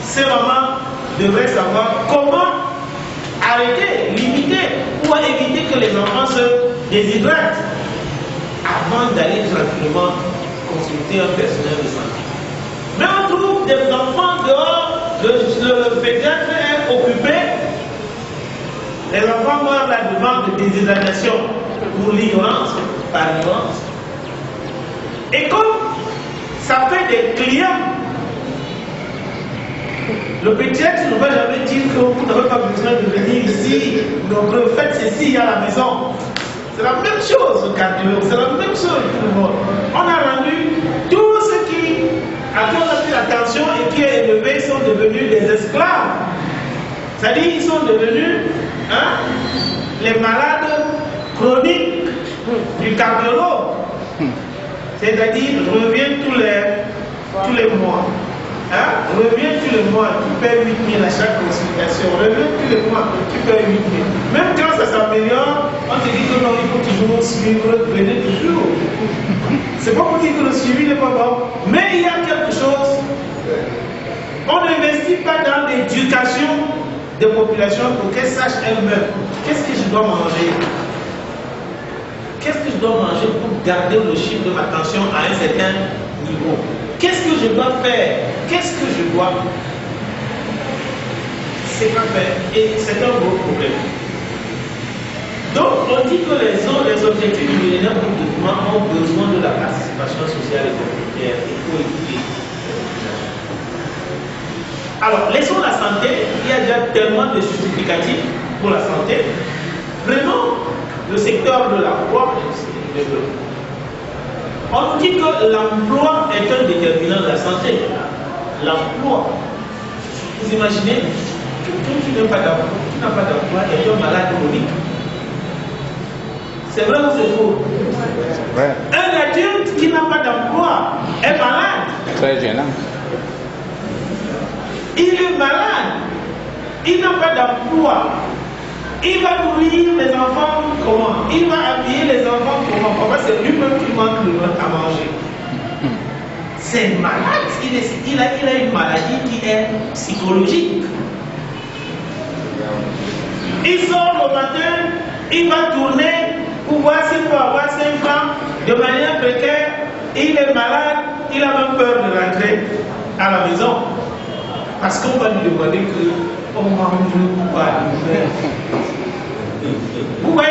ces mamans devraient savoir comment arrêter, limiter ou éviter que les enfants se déshydratent avant d'aller tranquillement consulter un personnel de santé. Mais on trouve des enfants dehors, le pédiatre est occupé, les enfants meurent la demande de déshydratation pour l'ignorance, par ignorance. Et comme ça fait des clients, le pédiatre ne va jamais dire que vous n'avez pas besoin de venir ici, donc faites ceci à la maison. C'est la même chose au cardiologue, c'est la même chose pour le monde. On a rendu tout ce qui attendent l'attention et qui est élevé sont devenus des esclaves. C'est-à-dire qu'ils sont devenus les malades chroniques du cardiologue. C'est-à-dire reviennent tous les mois. Reviens tous les mois, tu payes 8 000 à chaque consultation. Reviens tous les mois, tu payes 8 000. Même quand ça s'améliore, on te dit que non, il faut toujours suivre, venez toujours. C'est pas pour dire que le suivi n'est pas bon, mais il y a quelque chose. On n'investit pas dans l'éducation des populations pour qu'elles sachent elles-mêmes qu'est-ce que je dois manger. Qu'est-ce que je dois manger pour garder le chiffre de ma tension à un certain niveau? Qu'est-ce que je dois faire? Qu'est-ce que je dois? C'est pas fait. Et c'est un gros problème. Donc, on dit que les objectifs du millénaire pour le développement ont besoin de la participation sociale et communautaire. Il faut écouter. Alors, laissons la santé. Il y a déjà tellement de justificatifs pour la santé. Prenons le secteur de l'emploi et du développement. On dit que l'emploi est un déterminant de la santé. L'emploi. Vous imaginez que tu n'as pas d'emploi et tu es malade chronique. C'est vrai ou c'est faux? Ouais. Un adulte qui n'a pas d'emploi est malade. Très gênant. Il est malade. Il n'a pas d'emploi. Il va nourrir les enfants comment? Il va habiller les enfants comment? Parce que c'est lui-même qui manque à manger. C'est malade. Il a une maladie qui est psychologique. Il sort le matin, il va tourner pour voir s'il peut avoir 5 francs de manière précaire. Il est malade, il a même peur de rentrer à la maison. Parce qu'on va lui demander qu'on mange ou pas. Vous voyez?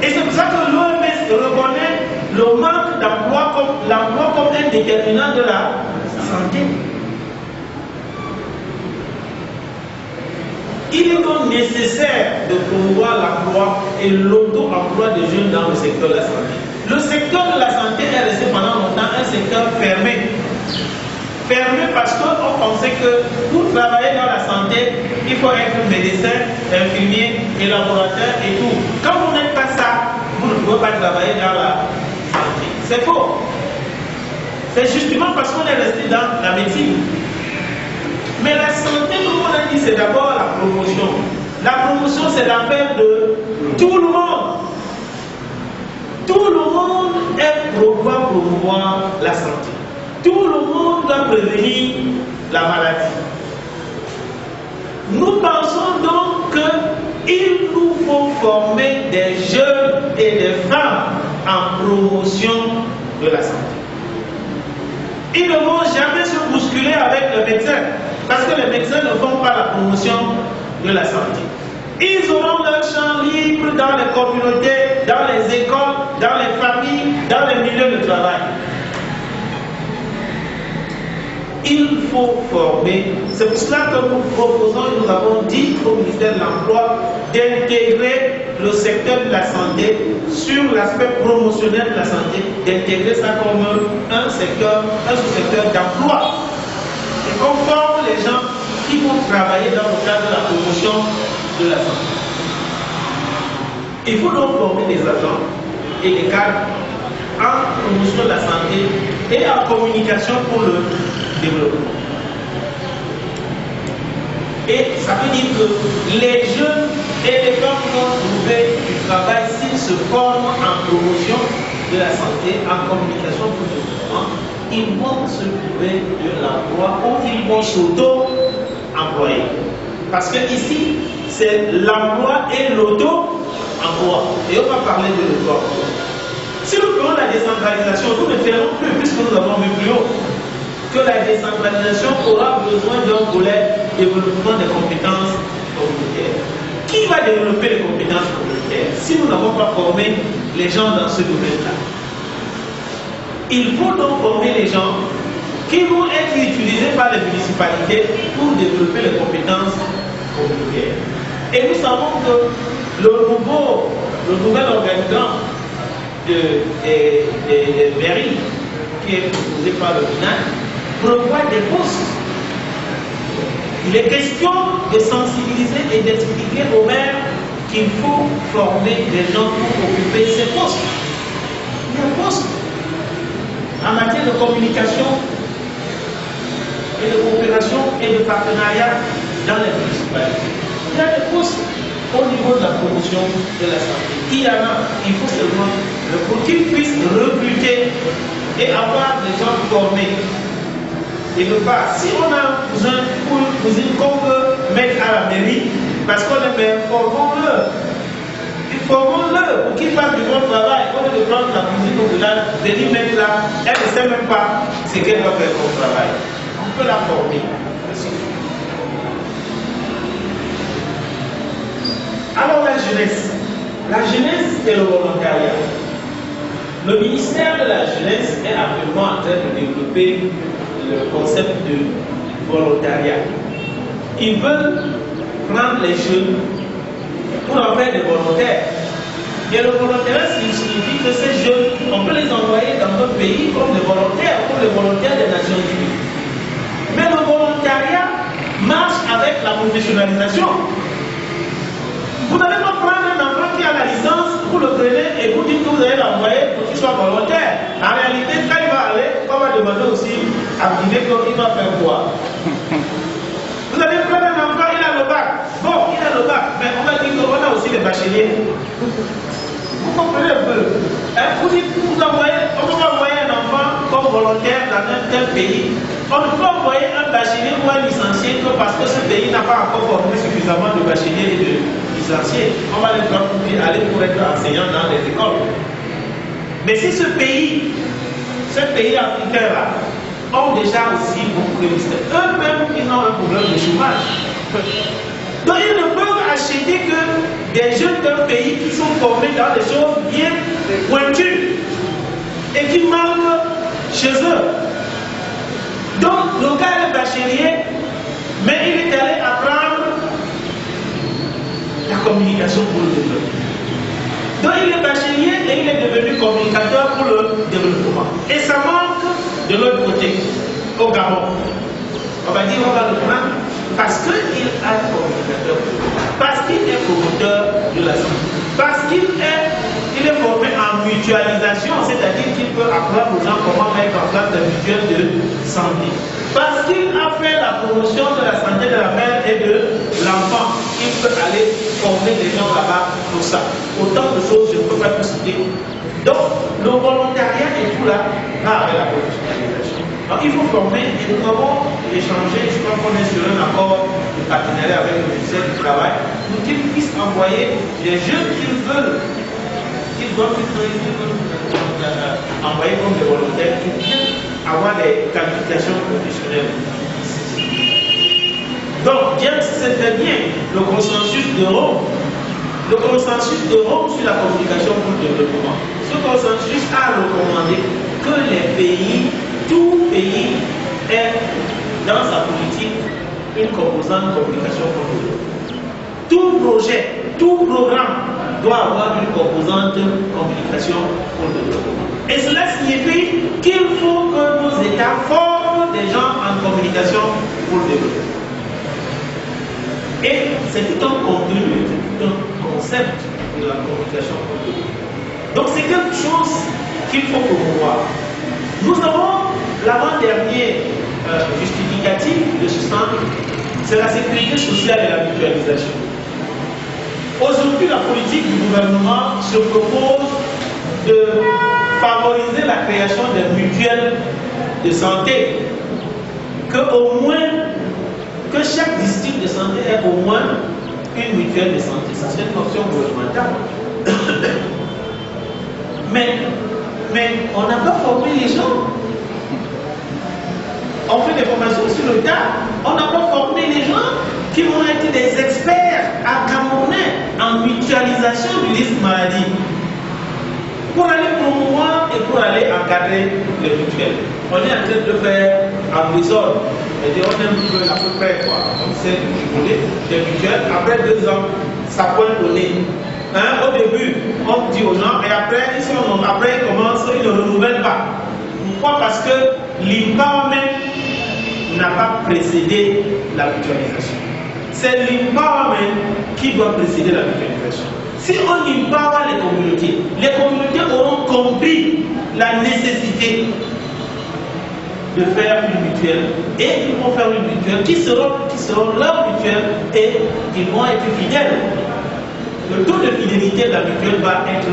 Et c'est pour ça que l'OMS reconnaît le manque d'emploi comme un déterminant de la santé. Il est donc nécessaire de promouvoir l'emploi et l'auto-emploi des jeunes dans le secteur de la santé. Le secteur de la santé est resté pendant longtemps un secteur fermé. Fermé parce qu'on pensait que pour travailler dans la santé, il faut être médecin, infirmier, élaborateur et tout. Quand vous n'êtes pas ça, vous ne pouvez pas travailler dans la santé. C'est faux. C'est justement parce qu'on est resté dans la médecine. Mais la santé, comme on a dit, c'est d'abord la promotion. La promotion, c'est l'affaire de tout le monde. Tout le monde doit promouvoir la santé. Tout le monde doit prévenir la maladie. Nous pensons donc qu'il nous faut former des jeunes et des femmes en promotion de la santé. Ils ne vont jamais se bousculer avec le médecin, parce que les médecins ne font pas la promotion de la santé. Ils auront leur champ libre dans les communautés, dans les écoles, dans les familles, dans les milieux de travail. Il faut former. C'est pour cela que nous proposons et nous avons dit au ministère de l'Emploi d'intégrer le secteur de la santé sur l'aspect promotionnel de la santé, d'intégrer ça comme un sous-secteur d'emploi. Et qu'on forme les gens qui vont travailler dans le cadre de la promotion de la santé. Il faut donc former des agents et des cadres en promotion de la santé et en communication pour le développement. Et ça veut dire que les jeunes et les femmes vont trouver du travail s'ils se forment en promotion de la santé, en communication pour le développement. Ils vont se trouver de l'emploi ou ils vont s'auto-employer. Parce que ici, c'est l'emploi et l'auto-emploi. Et on va parler de l'auto-emploi. Si nous prenons la décentralisation, nous ne ferons plus, puisque nous avons vu plus haut, que la décentralisation aura besoin d'un volet développement des compétences communautaires. Qui va développer les compétences communautaires si nous n'avons pas formé les gens dans ce domaine-là? Il faut donc former les gens qui vont être utilisés par les municipalités pour développer les compétences communautaires. Et nous savons que le nouvel organigramme des mairies qui est proposé par le MINAC prévoit des postes. Il est question de sensibiliser et d'expliquer aux maires qu'il faut former des gens pour occuper ces postes. Il y a des postes en matière de communication et de coopération et de partenariat dans les municipalités. Il y a des postes au niveau de la promotion de la santé. Il y en a, il faut seulement qu'ils puissent recruter et avoir des gens formés. Et ne pas, si on a un cousin ou une cousine qu'on veut mettre à la mairie, parce qu'on est maire, formons-le. Formons-le pour qu'il fasse du bon travail. Au lieu de prendre la cousine au village, de lui mettre là, elle ne sait même pas ce qu'elle doit faire comme travail. On peut la former. Alors la jeunesse. La jeunesse et le volontariat. Le ministère de la jeunesse est actuellement en train de développer le concept de volontariat. Ils veulent prendre les jeunes pour en faire des volontaires. Et le volontariat signifie que ces jeunes, on peut les envoyer dans d'autres pays comme des volontaires, comme les volontaires des Nations Unies. Mais le volontariat marche avec la professionnalisation. Vous n'allez pas prendre un enfant qui a la licence, vous le prenez et vous dites que vous allez l'envoyer pour qu'il soit volontaire. En réalité, quand il va aller, on va demander aussi à Guinée qu'il va faire quoi. Vous allez prendre un enfant, il a le bac. Bon, il a le bac, mais on va dire qu'on a aussi les bacheliers. Vous comprenez un peu? Vous dites, on va envoyer un enfant comme volontaire dans un tel pays. On ne peut envoyer un bachelier ou un licencié que parce que ce pays n'a pas encore formé suffisamment de bacheliers et de licenciés. On va les faire aller pour être enseignants dans les écoles. Mais si ce pays africain-là, ont déjà aussi beaucoup de ministères. Eux-mêmes, ils ont un problème de chômage. Donc ils ne peuvent acheter que des jeunes d'un pays qui sont formés dans des choses bien pointues et qui manquent chez eux. Donc le gars est bachelier, mais il est allé apprendre la communication pour le développement. Donc il est bachelier et il est devenu communicateur pour le développement. Et ça manque de l'autre côté, au Gabon. On va dire, on va le prendre parce qu'il a un communicateur, parce qu'il est promoteur de la santé, parce qu'il est formé en mutualisation, c'est-à-dire qu'il peut apprendre aux gens comment mettre en place des mutuelles de santé. Parce qu'il a fait la promotion de la santé de la mère et de l'enfant, il peut aller former des gens là-bas pour ça. Autant de choses, je ne peux pas tout citer. Donc, le volontariat et tout là, va avec la professionnalisation. Donc, il faut former et nous avons échangé, je crois qu'on est sur un accord de partenariat avec le ministère du Travail, pour qu'ils puissent envoyer les jeunes qu'ils veulent, envoyer comme des volontaires qui viennent avoir des qualifications professionnelles. Donc, bien que c'est bien le consensus de Rome. Le consensus de Rome sur la communication pour le développement. Ce consensus a recommandé que les pays, tout pays, ait dans sa politique une composante communication pour le développement. Tout projet, tout programme doit avoir une composante communication pour le développement. Et cela signifie qu'il faut que nos États forment des gens en communication pour le développement. Et c'est tout un contenu, c'est tout un concept de la communication pour le développement. Donc c'est quelque chose qu'il faut promouvoir. Nous avons l'avant-dernier justificatif de ce centre, c'est la sécurité sociale et la mutualisation. Aujourd'hui, la politique du gouvernement se propose de favoriser la création des mutuelles de santé, que chaque district de santé ait au moins une mutuelle de santé. Ça, c'est une option gouvernementale. mais on n'a pas formé les gens. On fait des formations sur le tas. On n'a pas formé les gens qui vont être des experts à Camerounais en mutualisation du risque maladie. Pour aller promouvoir et pour aller encadrer les mutuelles. On est en train de faire en désordre. On est un peu à peu près quoi. On sait rigoler des mutuelles. Après 2 ans, ça pointe au nez. Hein, au début, on dit aux gens, et après, ils commencent, ils ne renouvellent pas. Pourquoi? Parce que l'empowerment n'a pas précédé la mutualisation. C'est l'empowerment qui doit précéder la mutualisation. Si on empower les communautés auront compris la nécessité de faire une mutuelle et ils vont faire une mutuelle qui seront leur mutuelle et ils vont être fidèles. Le taux de fidélité de la mutuelle va être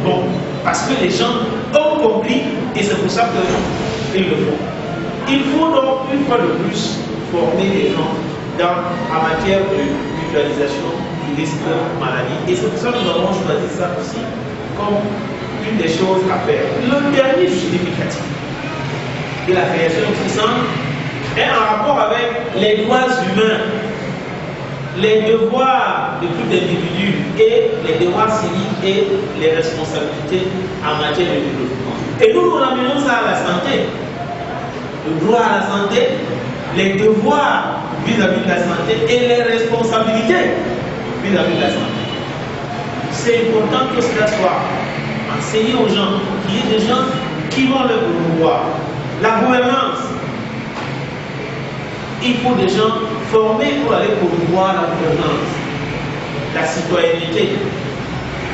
bon parce que les gens ont compris et c'est pour ça qu'ils le font. Il faut donc une fois de plus former les gens en matière de mutualisation du risque maladie. Et c'est pour ça que nous avons choisi ça aussi comme une des choses à faire. Le dernier justificatif de la création du centre est en rapport avec les droits humains, les devoirs de tout individu et les devoirs civiques et les responsabilités en matière de développement. Et nous ramenons ça à la santé. Le droit à la santé, les devoirs vis-à-vis de la santé et les responsabilités vis-à-vis de la santé. C'est important que cela soit enseigné aux gens, qu'il y ait des gens qui vont le promouvoir. La gouvernance, il faut des gens formés pour aller promouvoir la gouvernance, la citoyenneté.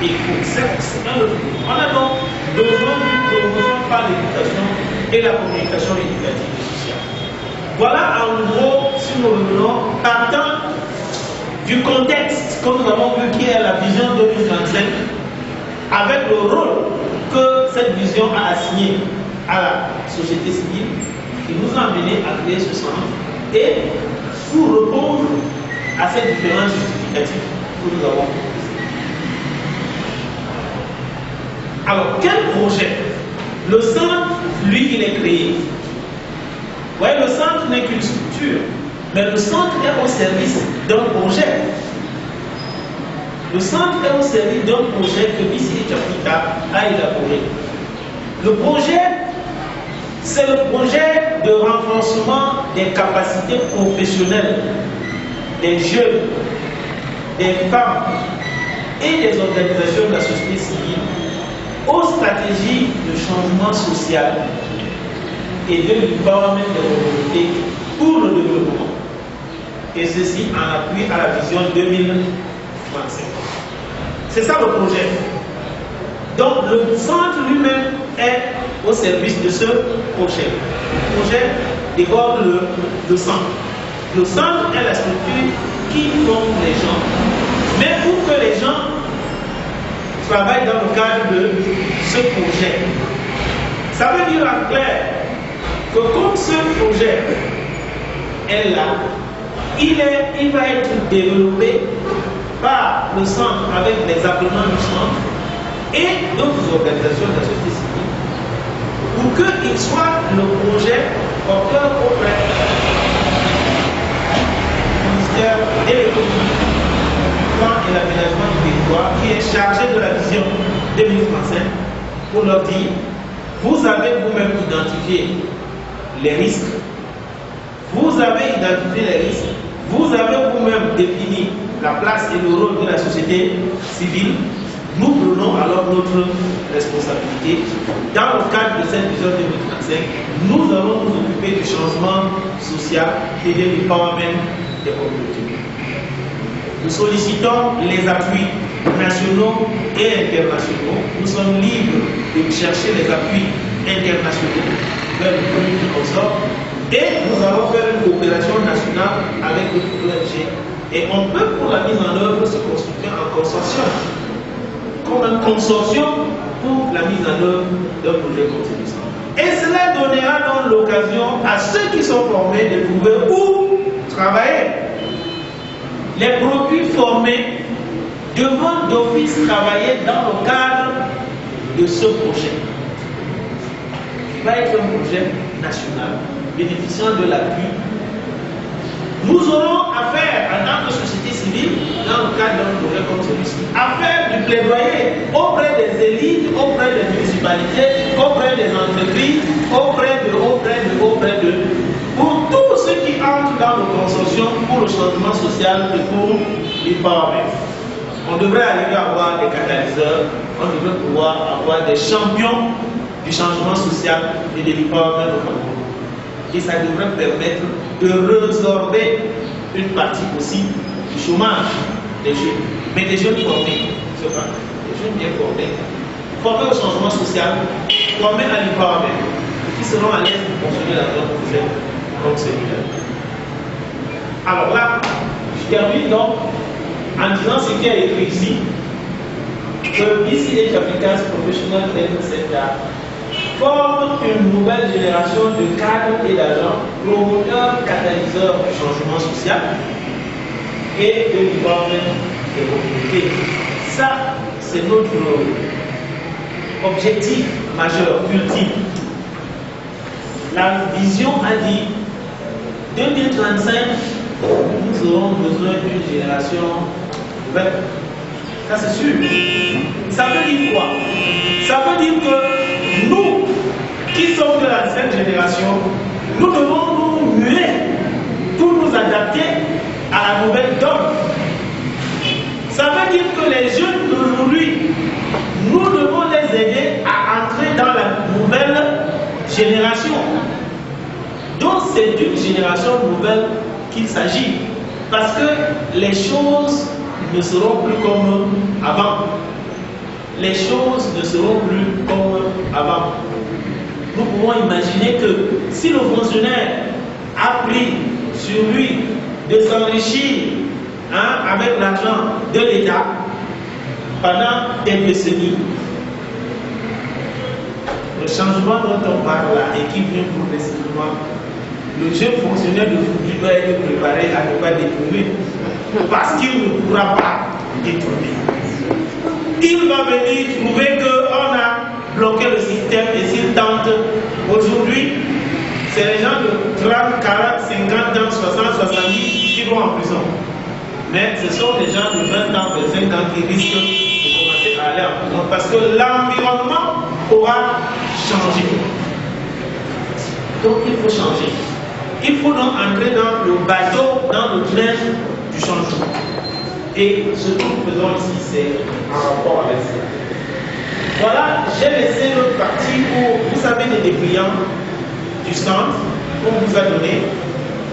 Il faut, c'est un autre. On a donc besoin d'une promotion par l'éducation et la communication éducative et sociale. Voilà en gros, si nous revenons du contexte que nous avons vu qui est la vision 2025, avec le rôle que cette vision a assigné à la société civile, qui nous a amené à créer ce centre et pour répondre à ces différents justificatifs que nous avons proposés. Alors, quel projet? Le centre, lui, il est créé. Vous voyez, le centre n'est qu'une structure, mais le centre est au service d'un projet. Le centre est au service d'un projet que BCA Africa a élaboré. Le projet, c'est le projet de renforcement des capacités professionnelles des jeunes, des femmes et des organisations de la société civile aux stratégies de changement social et de l'empowerment des communautés pour le développement. Et ceci en appui à la vision 2025. C'est ça le projet. Donc le centre lui-même est au service de ce projet. Le projet déborde le centre. Le centre est la structure qui forme les gens. Mais pour que les gens travaillent dans le cadre de ce projet, ça veut dire en clair que comme ce projet est là, il va être développé par le centre avec les apprenants du centre et d'autres organisations de la société civile pour qu'il soit le projet porteur auprès du ministère de l'économie, du plan et l'aménagement du territoire qui est chargé de la vision 2035 pour leur dire: vous avez vous-même identifié les risques, vous avez identifié les risques, vous avez vous-même défini la place et le rôle de la société civile. Nous prenons alors notre responsabilité. Dans le cadre de cette vision 2035, nous allons nous occuper du changement social et de l'empowerment des communautés. Nous sollicitons les appuis nationaux et internationaux. Nous sommes libres de chercher les appuis internationaux vers le communauté consort. Et nous allons faire une coopération nationale avec d'autres ONG. Et on peut, pour la mise en œuvre, se constituer en consortium, comme un consortium pour la mise en œuvre d'un projet continu. Et cela donnera donc l'occasion à ceux qui sont formés de trouver où travailler. Les produits formés devront d'office travailler dans le cadre de ce projet, qui va être un projet national, bénéficiant de l'appui. Nous aurons affaire, en tant que société civile, dans le cadre d'un projet comme celui-ci, à faire du plaidoyer auprès des élites, auprès des municipalités, auprès des entreprises, auprès de, pour tous ceux qui entrent dans le consortium pour le changement social et pour l'empowerment. On devrait arriver à avoir des catalyseurs, on devrait pouvoir avoir des champions du changement social et de l'empowerment au Cameroun. Et ça devrait permettre de résorber une partie aussi du chômage des jeunes. Mais des jeunes formés, c'est pas des jeunes bien formés, formés au changement social, formés à l'empowerment, qui seront à l'aise de fonctionner dans un projet comme celui-là. Alors là, je termine donc en disant ce qui a écrit ici, que BCA Africa's Professional Training Center forme une nouvelle génération de cadres et d'agents, promoteurs, catalyseurs du changement social et de l'empowerment des communautés. Ça, c'est notre objectif majeur, ultime. La vision a dit 2035, nous aurons besoin d'une génération nouvelle. Ça, c'est sûr. Ça veut dire quoi? Ça veut dire que nous, qui sommes de la 7e génération, nous devons nous muer pour nous adapter à la nouvelle donne. Ça veut dire que les jeunes d'aujourd'hui, nous devons les aider à entrer dans la nouvelle génération. Donc c'est d'une génération nouvelle qu'il s'agit. Parce que les choses ne seront plus comme avant. Les choses ne seront plus comme avant. Nous pouvons imaginer que si le fonctionnaire a pris sur lui de s'enrichir hein, avec l'argent de l'État pendant des décennies. Le changement dont on parle là et qui vient progressivement, le jeune fonctionnaire de Fouki doit être préparé à ne pas détourner parce qu'il ne pourra pas détourner. Il va venir trouver qu'on a bloqué le système et s'il tente aujourd'hui, c'est les gens de 30, 40, 50 ans, 60, 70 qui vont en prison. Mais ce sont les gens de 20 ans, 25 ans qui risquent de commencer à aller en prison parce que l'environnement aura changé. Donc il faut changer. Il faut donc entrer dans le bateau, dans le train du changement. Et ce que nous faisons ici, c'est en rapport avec ça. Voilà, j'ai laissé l'autre partie où vous avez des dépliants du centre qu'on vous a donné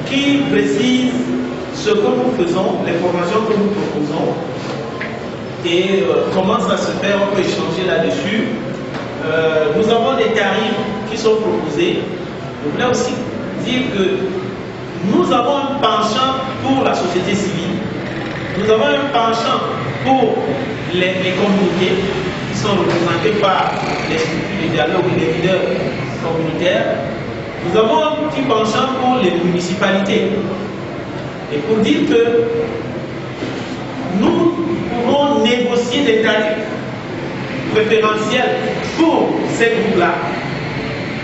qui précisent ce que nous faisons, les formations que nous proposons et comment ça se fait, on peut échanger là-dessus. Nous avons des tarifs qui sont proposés. Je voulais aussi dire que nous avons un penchant pour la société civile, nous avons un penchant pour les communautés qui sont représentées par les structures de dialogue et les leaders communautaires. Nous avons un petit penchant pour les municipalités. Et pour dire que nous pouvons négocier des tarifs préférentiels pour ces groupes-là.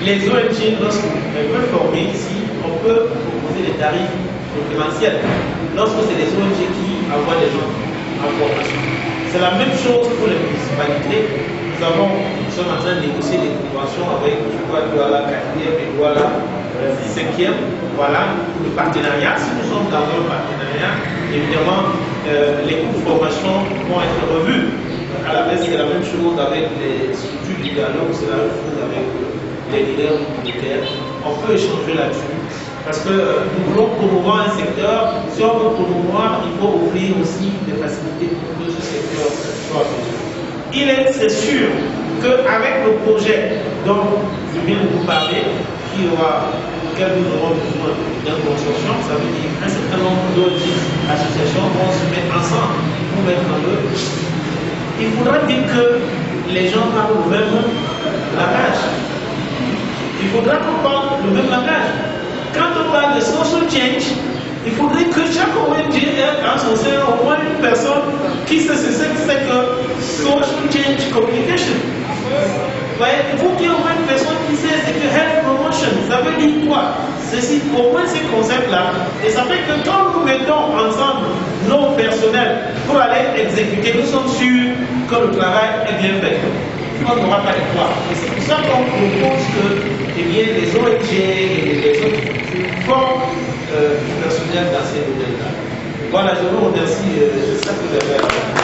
Les ONG, lorsqu'elles veulent former ici, on peut proposer des tarifs préférentiels. Lorsque c'est les ONG qui envoient des gens en formation. C'est la même chose pour les municipalités. Nous sommes en train de négocier des conventions avec, je crois, Douala 4e et Douala 5e. Voilà, le partenariat. Si nous sommes dans un partenariat, évidemment, les coûts de formation vont être revus. À la base, c'est la même chose avec les structures du dialogue, c'est la même chose avec les leaders communautaires. On peut échanger là-dessus. Parce que nous voulons promouvoir un secteur. Si on veut promouvoir, il faut offrir aussi des facilités pour que ce secteur soit besoin. C'est sûr qu'avec le projet dont je viens de vous parler, auquel nous aurons besoin d'un consortium, ça veut dire qu'un certain nombre d'autres associations vont se mettre ensemble pour mettre en œuvre. Il faudra dire que les gens parlent le même langage. Il faudra qu'on parle le même langage. Quand on parle de social change, il faudrait que chaque ONG ait en son sein au moins une personne qui sait ce que c'est que social change communication. Il faut qu'il y ait au moins une personne qui sait ce que health promotion, ça veut dire quoi? Ceci, au moins ces concepts-là. Et ça fait que quand nous mettons ensemble nos personnels pour aller exécuter, nous sommes sûrs que le travail est bien fait. On n'aura pas de quoi. Et c'est pour ça qu'on propose que les ONG et les autres structures forment du personnel dans ces domaines-là. Voilà, je vous remercie. C'est ça que j'avais à dire.